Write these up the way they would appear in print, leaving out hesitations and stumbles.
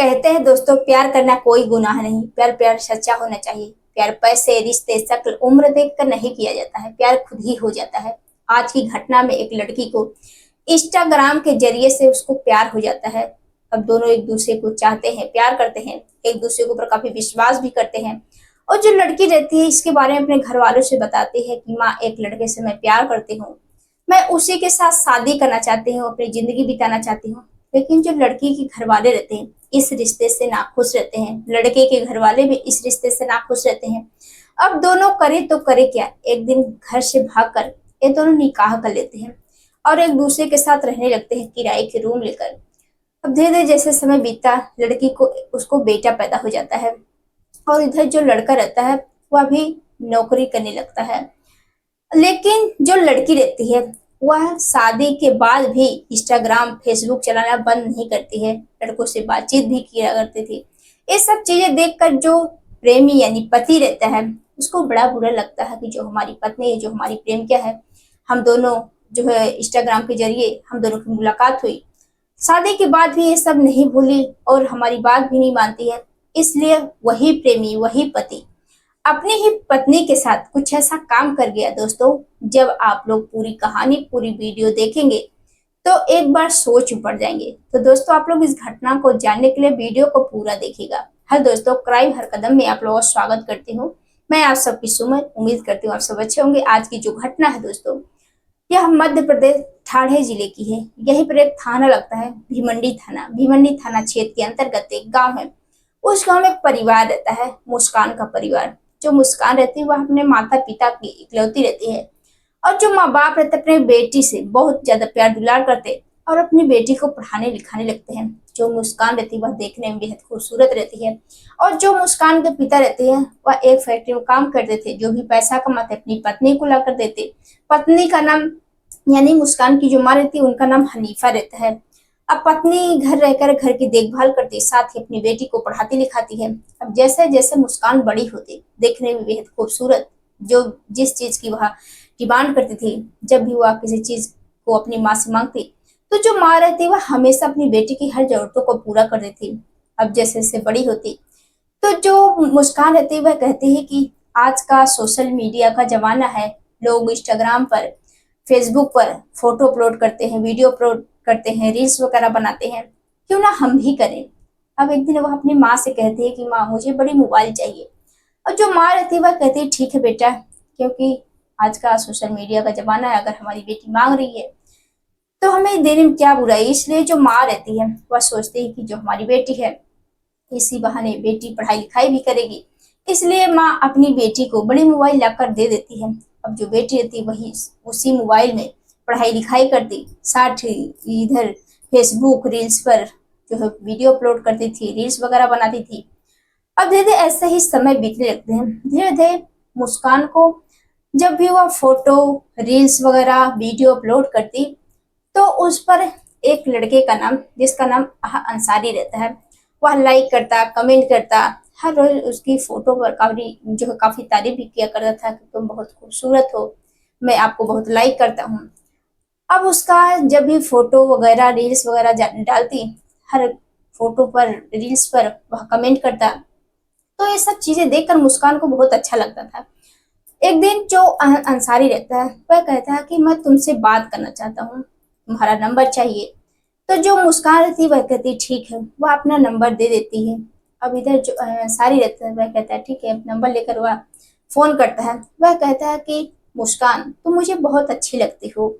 कहते हैं दोस्तों, प्यार करना कोई गुनाह नहीं। प्यार प्यार सच्चा होना चाहिए। प्यार पैसे, रिश्ते, शक्ल, उम्र देखकर नहीं किया जाता है। प्यार खुद ही हो जाता है। आज की घटना में एक लड़की को इंस्टाग्राम के जरिए से उसको प्यार हो जाता है। अब दोनों एक दूसरे को चाहते हैं, प्यार करते हैं, एक दूसरे के ऊपर काफी विश्वास भी करते हैं। और जो लड़की रहती है इसके बारे में अपने घर वालों से बताती है कि माँ, एक लड़के से मैं प्यार करती हूँ, मैं उसी के साथ शादी करना चाहती हूँ, अपनी जिंदगी बिताना चाहती हूँ। लेकिन जो लड़की के घर वाले रहते हैं इस रिश्ते से नाखुश रहते हैं, लड़के के घर वाले भी इस रिश्ते से नाखुश रहते हैं। अब दोनों करे तो करे क्या, एक दिन घर से भागकर ये दोनों निकाह कर लेते हैं और एक दूसरे के साथ रहने लगते हैं किराए के रूम लेकर। अब धीरे धीरे जैसे समय बीतता, लड़की को उसको बेटा पैदा हो जाता है और इधर जो लड़का रहता है वह भी नौकरी करने लगता है। लेकिन जो लड़की रहती है वह शादी के बाद भी इंस्टाग्राम, फेसबुक चलाना बंद नहीं करती है, लड़कों से बातचीत भी किया करती थी। ये सब चीजें देखकर जो प्रेमी यानी पति रहता है उसको बड़ा बुरा लगता है कि जो हमारी पत्नी है, जो हमारी प्रेमिका है, हम दोनों जो है इंस्टाग्राम के जरिए हम दोनों की मुलाकात हुई, शादी के बाद भी ये सब नहीं भूली और हमारी बात भी नहीं मानती है। इसलिए वही प्रेमी, वही पति अपनी ही पत्नी के साथ कुछ ऐसा काम कर गया। दोस्तों, जब आप लोग पूरी कहानी, पूरी वीडियो देखेंगे तो एक बार सोच पड़ जाएंगे। तो दोस्तों, आप लोग इस घटना को जानने के लिए वीडियो को पूरा देखिएगा। हर दोस्तों, क्राइम हर कदम में आप लोगों का स्वागत करती हूँ। मैं आप सबकी सुमन, उम्मीद करती हूँ आप सब अच्छे होंगे। आज की जो घटना है दोस्तों, यह मध्य प्रदेश ठाणे जिले की है। यहीं पर एक थाना लगता है, भीमंडी थाना। भीमंडी थाना क्षेत्र के अंतर्गत एक गांव है। उस गांव में एक परिवार रहता है, मुस्कान का परिवार। जो मुस्कान रहती है वह अपने माता पिता की इकलौती रहती है और जो माँ बाप रहते अपने बेटी से बहुत ज्यादा प्यार दुलार करते और अपनी बेटी को पढ़ाने लिखाने लगते हैं। जो मुस्कान रहती है वह देखने में बेहद खूबसूरत रहती है और जो मुस्कान के पिता रहते हैं वह एक फैक्ट्री में काम करते थे। जो भी पैसा कमाते अपनी पत्नी को लाकर देते। पत्नी का नाम यानी मुस्कान की जो माँ रहती है उनका नाम हनीफा रहता है। अब पत्नी घर रहकर घर की देखभाल करती, साथ ही अपनी बेटी को पढ़ाती लिखाती है। अब जैसे जैसे मुस्कान बड़ी होती, देखने में बेहद खूबसूरत, जो जिस चीज की वह डिमांड करती थी, जब भी वह किसी चीज को अपनी माँ से मांगती तो जो माँ रहती वह हमेशा अपनी बेटी की हर जरूरतों को पूरा कर देती। अब जैसे जैसे बड़ी होती तो जो मुस्कान रहती वह कहती है कि आज का सोशल मीडिया का जमाना है, लोग इंस्टाग्राम पर, फेसबुक पर फोटो अपलोड करते हैं, वीडियो अपलोड करते हैं, रील्स वगैरह बनाते हैं, क्यों ना हम भी करें। अब एक दिन वह अपनी माँ से कहती है कि माँ, मुझे बड़ी मोबाइल चाहिए। और जो माँ रहती है वह कहती है ठीक है बेटा, क्योंकि आज का सोशल मीडिया का जमाना है, अगर हमारी बेटी मांग रही है तो हमें देने में क्या बुराई। इसलिए जो माँ रहती है वह सोचती है कि जो हमारी बेटी है इसी बहाने बेटी पढ़ाई लिखाई भी करेगी, इसलिए माँ अपनी बेटी को बड़ी मोबाइल लाकर दे देती है। अब जो बेटी रहती है वही उसी मोबाइल में पढ़ाई लिखाई करती, साथ ही इधर फेसबुक रील्स पर जो है वीडियो अपलोड करती थी, रील्स वगैरह बनाती थी। अब धीरे धीरे ऐसे ही समय बीतने लगते हैं। धीरे धीरे मुस्कान को जब भी वह फोटो, रील्स वगैरह, वीडियो अपलोड करती तो उस पर एक लड़के का नाम, जिसका नाम अंसारी रहता है, वह लाइक करता, कमेंट करता, हर रोज उसकी फोटो पर काफी तारीफ भी किया करता था कि तुम बहुत खूबसूरत हो, मैं आपको बहुत लाइक करता हूँ। अब उसका जब भी फोटो वगैरह, रील्स वगैरह डालती, हर फोटो पर, रील्स पर वह कमेंट करता, तो ये सब चीजें देखकर मुस्कान को बहुत अच्छा लगता था। एक दिन जो अंसारी रहता है वह कहता है कि मैं तुमसे बात करना चाहता हूँ, तुम्हारा नंबर चाहिए। तो जो मुस्कान रहती है वह कहती ठीक है, वह अपना नंबर दे देती है। अब इधर जो अंसारी रहता है वह कहता है ठीक है, नंबर लेकर वह फोन करता है। वह कहता है कि मुस्कान, तुम मुझे बहुत अच्छी लगती हो,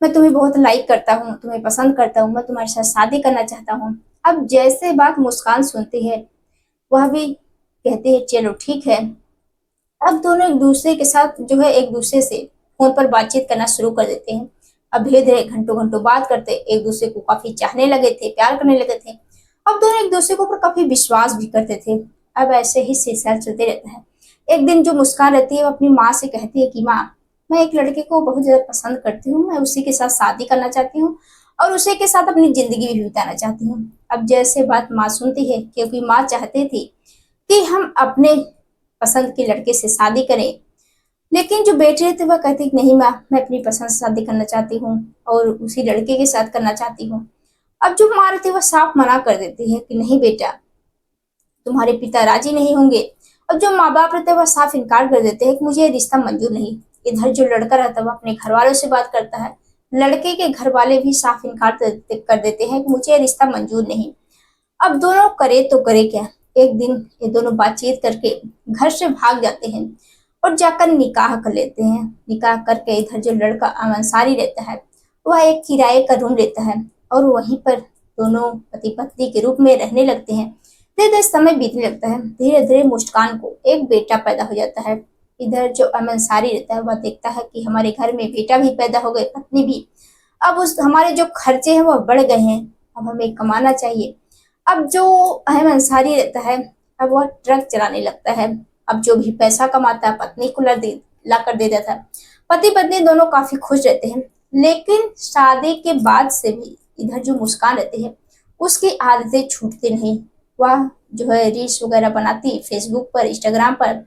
मैं तुम्हें बहुत लाइक करता हूँ, तुम्हें पसंद करता हूँ, मैं तुम्हारे साथ शादी करना चाहता हूँ। अब जैसे बात मुस्कान सुनती है वह भी कहती है चलो ठीक है। अब दोनों एक दूसरे के साथ जो है एक दूसरे से फोन पर बातचीत करना शुरू कर देते हैं। अब धीरे धीरे घंटों घंटों बात करते, एक दूसरे को काफी चाहने लगे थे, प्यार करने लगे थे। अब दोनों एक दूसरे के ऊपर काफी विश्वास भी करते थे। अब ऐसे ही सिलसिला चलते रहता है। एक दिन जो मुस्कान रहती है वो अपनी माँ से कहती है कि माँ, मैं एक लड़के को बहुत ज्यादा पसंद करती हूँ, मैं उसी के साथ शादी करना चाहती हूँ और उसी के साथ अपनी जिंदगी भी बिताना चाहती हूँ। अब जैसे बात माँ सुनती है, क्योंकि माँ चाहती थी कि हम अपने पसंद के लड़के से शादी करें, लेकिन जो बेटी रहती वह कहती नहीं माँ, मैं अपनी पसंद से शादी करना चाहती हूँ और उसी लड़के के साथ करना चाहती हूँ। अब जो माँ रहती है वह साफ मना कर देती है कि नहीं बेटा, तुम्हारे पिता राजी नहीं होंगे। अब जो माँ बाप रहते हैं वह साफ इनकार कर देते हैं कि मुझे ये रिश्ता मंजूर नहीं। इधर जो लड़का रहता है वह अपने घर वालों से बात करता है, लड़के के घर वाले भी साफ इनकार कर देते हैं कि मुझे ये रिश्ता मंजूर नहीं। अब दोनों करे तो करे क्या। एक दिन ये दोनों बातचीत करके घर से भाग जाते हैं और जाकर निकाह कर लेते हैं। निकाह करके इधर जो लड़का अंसारी रहता है वह एक किराए का रूम लेता है और वहीं पर दोनों पति पत्नी के रूप में रहने लगते हैं। धीरे धीरे समय बीतने लगता है। धीरे धीरे मुस्कान को एक बेटा पैदा हो जाता है। इधर जो अंसारी रहता है वह देखता है कि हमारे घर में बेटा भी पैदा हो गए, पत्नी भी। अब उस हमारे जो खर्चे हैं वह बढ़ गए हैं, अब हमें कमाना चाहिए। अब जो अहम अंसारी रहता है अब वह ट्रक चलाने लगता है। अब जो भी पैसा कमाता है पत्नी को ला कर दे देता है। पति पत्नी दोनों काफी खुश रहते हैं। लेकिन शादी के बाद से भी इधर जो मुस्कान रहती है उसकी आदतें छूटती नहीं। वह जो है रील्स वगैरह बनाती फेसबुक पर, इंस्टाग्राम पर।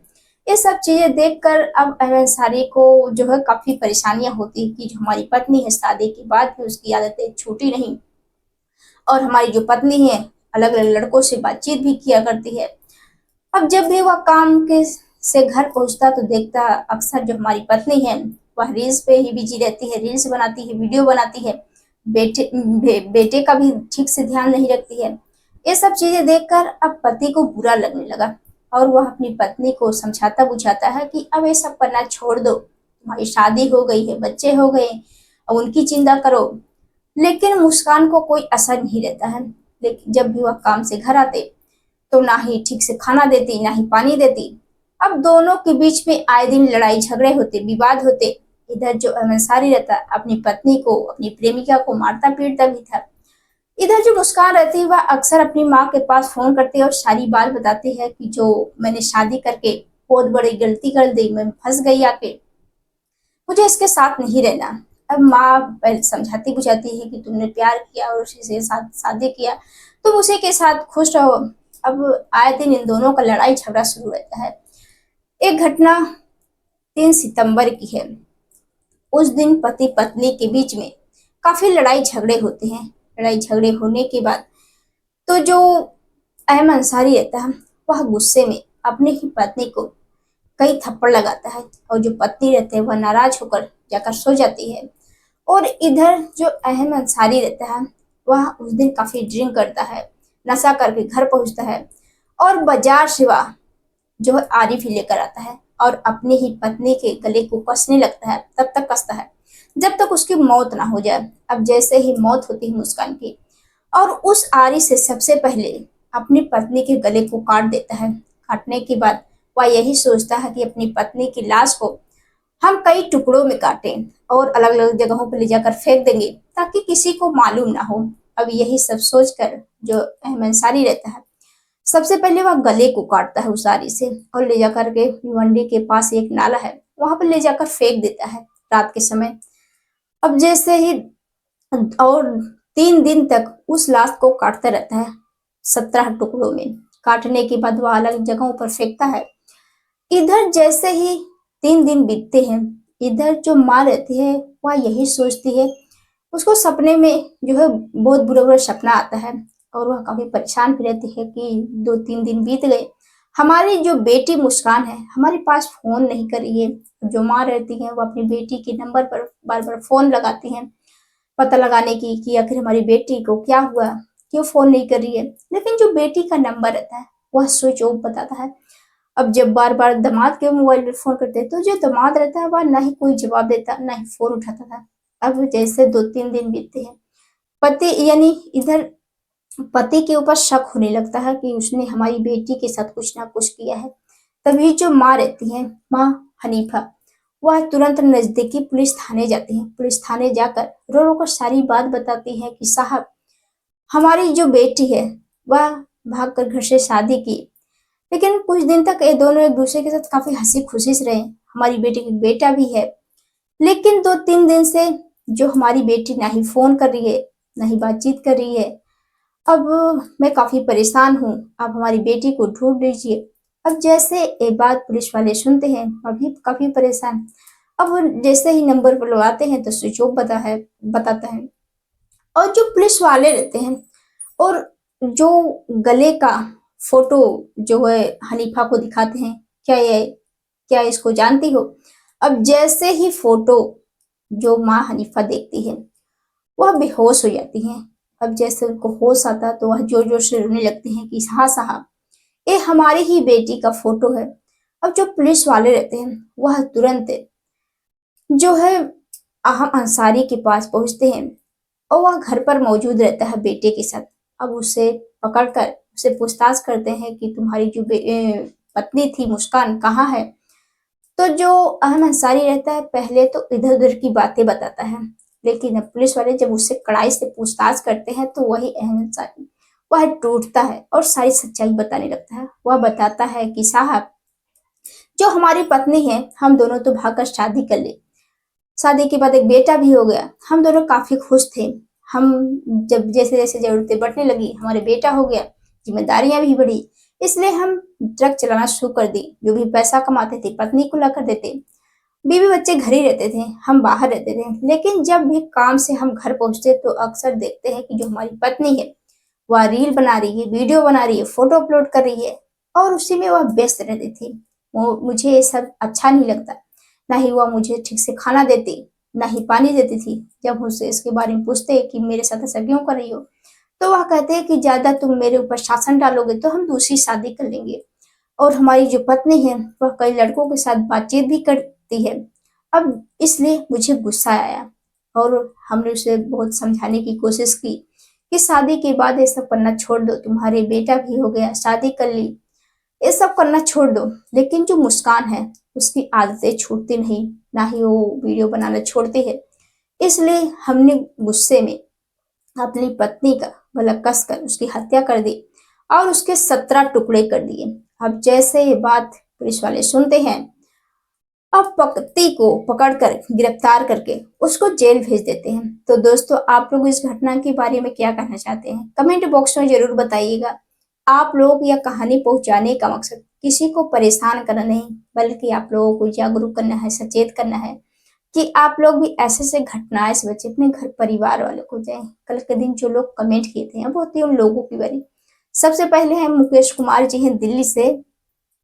ये सब चीजें देखकर अब अहम अंसारी को जो है काफी परेशानियां होती कि जो हमारी पत्नी है शादी के बाद भी उसकी आदतें छूटी नहीं, और हमारी जो पत्नी है अलग अलग लड़कों से बातचीत भी किया करती है। अब जब भी वह काम के से घर पहुंचता तो देखता अक्सर जो हमारी पत्नी है वह रील्स पे ही बिजी रहती है, रील्स बनाती है, वीडियो बनाती है, बेटे का भी ठीक से ध्यान नहीं रखती है। ये सब चीजें देखकर अब पति को बुरा लगने लगा और वह अपनी पत्नी को समझाता बुझाता है कि अब ये सब करना छोड़ दो, तुम्हारी शादी हो गई है, बच्चे हो गए, अब उनकी चिंता करो। लेकिन मुस्कान को कोई असर नहीं रहता है। लेकिन जब भी वह काम से घर आते तो ना ही ठीक से खाना देती, ना ही पानी देती। अब दोनों के बीच में आए दिन लड़ाई झगड़े होते, विवाद होते। इधर जो अंसारी रहता अपनी पत्नी को, अपनी प्रेमिका को मारता पीटता भी था। इधर जो मुस्कान रहती है वह अक्सर अपनी माँ के पास फोन करती है और सारी बात बताती है कि जो मैंने शादी करके बहुत बड़ी गलती कर दी, मैं फंस गई आके, मुझे इसके साथ नहीं रहना। अब माँ पहले समझाती बुझाती है कि तुमने प्यार किया और उसी से साथ शादी किया, तुम उसी के साथ खुश रहो। अब आए दिन इन दोनों का लड़ाई झगड़ा शुरू रहता है। एक घटना 3 सितंबर की है। उस दिन पति पत्नी के बीच में काफी लड़ाई झगड़े होते हैं। लड़ाई झगड़े होने के बाद तो जो अहम अंसारी रहता है वह गुस्से में अपनी ही पत्नी को कई थप्पड़ लगाता है और जो पत्नी रहते हैं वह नाराज होकर जाकर सो जाती है। और इधर जो अहम अंसारी रहता है वह उस दिन काफी ड्रिंक करता है, नशा करके घर पहुंचता है और बाजार से वह जो है आरी भी लेकर आता है और अपनी ही पत्नी के गले को कसने लगता है। तब तक कसता है जब तक उसकी मौत ना हो जाए। अब जैसे ही मौत होती है मुस्कान की, और उस आरी से सबसे पहले अपनी पत्नी के गले को काट देता है। काटने के बाद वह यही सोचता है कि अपनी पत्नी की लाश को हम कई टुकड़ों में काटें और अलग अलग जगहों पर ले जाकर फेंक देंगे ताकि किसी को मालूम ना हो। अब यही सब सोचकर जो अहम अंसारी रहता है सबसे पहले वह गले को काटता है उस आरी से और ले जाकर के भिवंडी के पास एक नाला है वहां पर ले जाकर फेंक देता है रात के समय। अब जैसे ही और 3 दिन तक उस लाश को काटता रहता है 17 टुकड़ों में। काटने के बाद वह अलग जगहों पर फेंकता है। इधर जैसे ही 3 दिन बीतते हैं, इधर जो माँ रहती है वह यही सोचती है, उसको सपने में जो है बहुत बुरा बुरा सपना आता है और वह काफी परेशान भी रहती है कि 2-3 दिन बीत गए, हमारी जो बेटी मुस्कान है हमारे पास फोन नहीं कर रही है। जो माँ रहती है वो अपनी बेटी के नंबर पर बार बार फोन लगाती हैं पता लगाने की कि आखिर हमारी बेटी को क्या हुआ, क्यों फोन नहीं कर रही है। लेकिन जो बेटी का नंबर रहता है वह स्विच ऑफ बताता है। अब जब बार बार दामाद के मोबाइल पर फोन करते हैं तो जो दामाद रहता है वह ना ही कोई जवाब देता, ना ही फोन उठाता था। अब जैसे 2-3 दिन बीतते हैं, पति यानी इधर पति के ऊपर शक होने लगता है कि उसने हमारी बेटी के साथ कुछ ना कुछ किया है। तभी जो माँ रहती है, माँ हनीफा, वह तुरंत नजदीकी पुलिस थाने जाती है। पुलिस थाने जाकर रो रो कर सारी बात बताती है कि साहब हमारी जो बेटी है वह भागकर घर से शादी की, लेकिन कुछ दिन तक ये दोनों एक दूसरे के साथ काफी हंसी खुशी से रहे। हमारी बेटी का बेटा भी है, लेकिन 2-3 दिन से जो हमारी बेटी ना ही फोन कर रही है, ना ही बातचीत कर रही है। अब मैं काफी परेशान हूँ, आप हमारी बेटी को ढूंढ लीजिए। अब जैसे ये बात पुलिस वाले सुनते हैं अभी काफी परेशान। अब वो जैसे ही नंबर पर लगाते हैं तो स्विच ऑफ बताता है। और जो पुलिस वाले रहते हैं और जो गले का फोटो जो है हनीफा को दिखाते हैं, क्या इसको जानती हो? अब जैसे ही फोटो जो माँ हनीफा देखती है वह बेहोश हो जाती हैं। अब जैसे उनको होश आता तो वह जोर जोर से रोने लगते हैं कि हाँ साहब, ये हमारी ही बेटी का फोटो है। अब जो पुलिस वाले रहते हैं वह तुरंत जो है अहम अंसारी के पास पहुंचते हैं और वह घर पर मौजूद रहता है बेटे के साथ। अब उसे पकड़कर उसे पूछताछ करते हैं कि तुम्हारी जो पत्नी थी मुस्कान कहाँ है। तो जो अहम अंसारी रहता है पहले तो इधर उधर की बातें बताता है, लेकिन पुलिस वाले जब उससे कड़ाई से पूछताछ करते हैं तो वही अहम अंसारी वह टूटता है और सारी सच्चाई बताने लगता है। वह बताता है कि साहब, जो हमारी पत्नी है हम दोनों तो भागकर शादी कर ले, शादी के बाद एक बेटा भी हो गया, हम दोनों काफी खुश थे। हम जब जैसे जैसे जरूरतें बढ़ने लगी हमारे बेटा हो गया, जिम्मेदारियां भी बढ़ी, इसलिए हम ट्रक चलाना शुरू कर दी। जो भी पैसा कमाते थे पत्नी को ला कर देते, बीवी बच्चे घर ही रहते थे, हम बाहर रहते थे। लेकिन जब भी काम से हम घर पहुंचते तो अक्सर देखते हैं कि जो हमारी पत्नी है वह रील बना रही है, वीडियो बना रही है, फोटो अपलोड कर रही है और उसी में वह व्यस्त रहती थी। वो मुझे ये सब अच्छा नहीं लगता। ना ही वह मुझे ठीक से खाना देती, ना ही पानी देती थी। जब उससे इसके बारे में पूछते कि मेरे साथ ऐसा क्यों कर रही हो, तो वह कहते हैं कि ज्यादा तुम मेरे ऊपर शासन डालोगे तो हम दूसरी शादी कर लेंगे। और हमारी जो पत्नी है वह कई लड़कों के साथ बातचीत भी करती है। अब इसलिए मुझे गुस्सा आया और हमने उसे बहुत समझाने की कोशिश की कि शादी के बाद ये सब करना छोड़ दो, तुम्हारे बेटा भी हो गया, शादी कर ली, ये सब करना छोड़ दो। लेकिन जो मुस्कान है उसकी आदतें छूटती नहीं, ना ही वो वीडियो बनाना छोड़ती है। इसलिए हमने गुस्से में अपनी पत्नी का गला कसकर उसकी हत्या कर दी और उसके 17 टुकड़े कर दिए। अब जैसे ये बात पुलिस वाले सुनते हैं, अब पति को पकड़कर गिरफ्तार करके उसको जेल भेज देते हैं। तो दोस्तों, आप लोग इस घटना के बारे में क्या कहना चाहते हैं? कमेंट बॉक्स में जरूर बताइएगा। आप लोग यह कहानी पहुंचाने का मकसद किसी को परेशान करना नहीं, बल्कि आप लोगों को जागरूक करना है, सचेत करना है कि आप लोग भी ऐसे से घटनाएं से बचे, अपने घर परिवार वालों को जाए। कल के दिन जो लोग कमेंट किए थे वो होती है उन लोगों की बारी। सबसे पहले हैं मुकेश कुमार जी हैं दिल्ली से,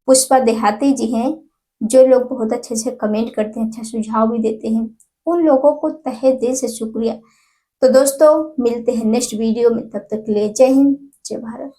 पुष्पा देहाती जी हैं, जो लोग बहुत अच्छे से कमेंट करते हैं, अच्छा सुझाव भी देते हैं, उन लोगों को तहे दिल से शुक्रिया। तो दोस्तों, मिलते हैं नेक्स्ट वीडियो में, तब तक के लिए जय हिंद, जय भारत।